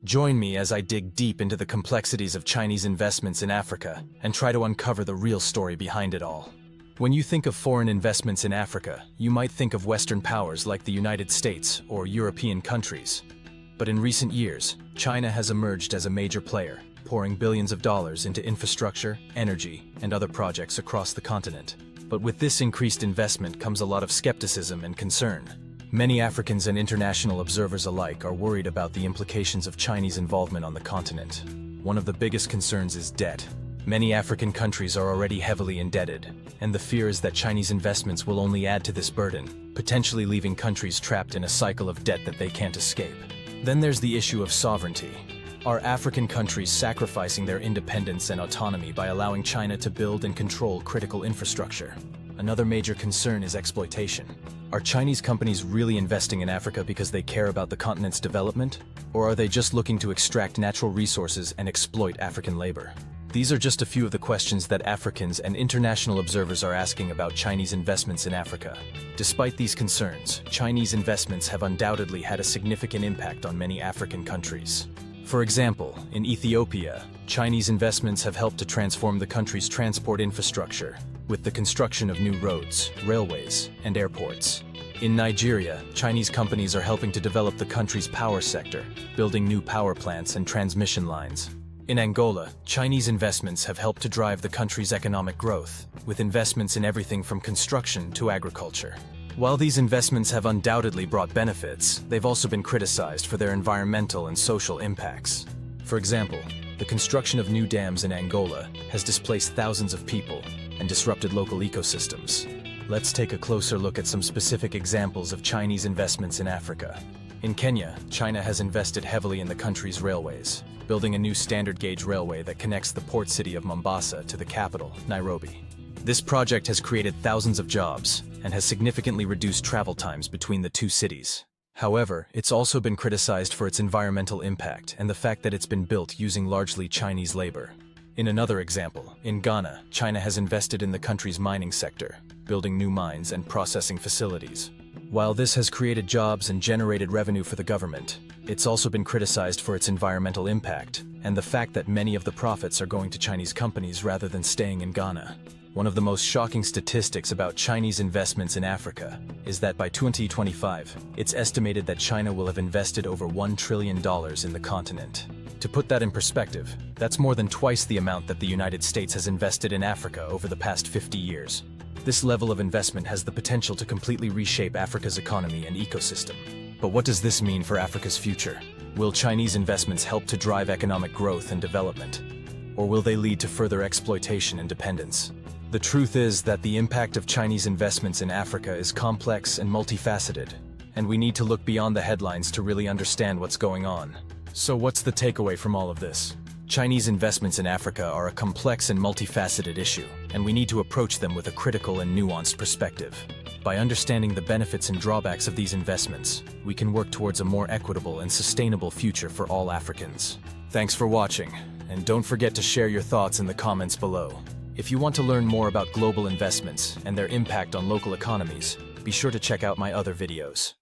Join me as I dig deep into the complexities of Chinese investments in Africa and try to uncover the real story behind it all. When you think of foreign investments in Africa, you might think of Western powers like the United States or European countries. But in recent years, China has emerged as a major player, pouring billions of dollars into infrastructure, energy, and other projects across the continent. But with this increased investment comes a lot of skepticism and concern. Many Africans and international observers alike are worried about the implications of Chinese involvement on the continent. One of the biggest concerns is debt. Many African countries are already heavily indebted, and the fear is that Chinese investments will only add to this burden, potentially leaving countries trapped in a cycle of debt that they can't escape. Then there's the issue of sovereignty. Are African countries sacrificing their independence and autonomy by allowing China to build and control critical infrastructure? Another major concern is exploitation. Are Chinese companies really investing in Africa because they care about the continent's development? Or are they just looking to extract natural resources and exploit African labor? These are just a few of the questions that Africans and international observers are asking about Chinese investments in Africa. Despite these concerns, Chinese investments have undoubtedly had a significant impact on many African countries. For example, in Ethiopia, Chinese investments have helped to transform the country's transport infrastructure, with the construction of new roads, railways, and airports. In Nigeria, Chinese companies are helping to develop the country's power sector, building new power plants and transmission lines. In Angola, Chinese investments have helped to drive the country's economic growth, with investments in everything from construction to agriculture. While these investments have undoubtedly brought benefits, they've also been criticized for their environmental and social impacts. For example, the construction of new dams in Angola has displaced thousands of people and disrupted local ecosystems. Let's take a closer look at some specific examples of Chinese investments in Africa. In Kenya, China has invested heavily in the country's railways, building a new standard gauge railway that connects the port city of Mombasa to the capital, Nairobi. This project has created thousands of jobs and has significantly reduced travel times between the two cities. However, it's also been criticized for its environmental impact and the fact that it's been built using largely Chinese labor. In another example, in Ghana, China has invested in the country's mining sector, building new mines and processing facilities. While this has created jobs and generated revenue for the government, it's also been criticized for its environmental impact and the fact that many of the profits are going to Chinese companies rather than staying in Ghana. One of the most shocking statistics about Chinese investments in Africa is that by 2025, it's estimated that China will have invested over $1 trillion in the continent. To put that in perspective, that's more than twice the amount that the United States has invested in Africa over the past 50 years. This level of investment has the potential to completely reshape Africa's economy and ecosystem. But what does this mean for Africa's future? Will Chinese investments help to drive economic growth and development? Or will they lead to further exploitation and dependence? The truth is that the impact of Chinese investments in Africa is complex and multifaceted, and we need to look beyond the headlines to really understand what's going on. So what's the takeaway from all of this? Chinese investments in Africa are a complex and multifaceted issue, and we need to approach them with a critical and nuanced perspective. By understanding the benefits and drawbacks of these investments, we can work towards a more equitable and sustainable future for all Africans. Thanks for watching, and don't forget to share your thoughts in the comments below. If you want to learn more about global investments and their impact on local economies, be sure to check out my other videos.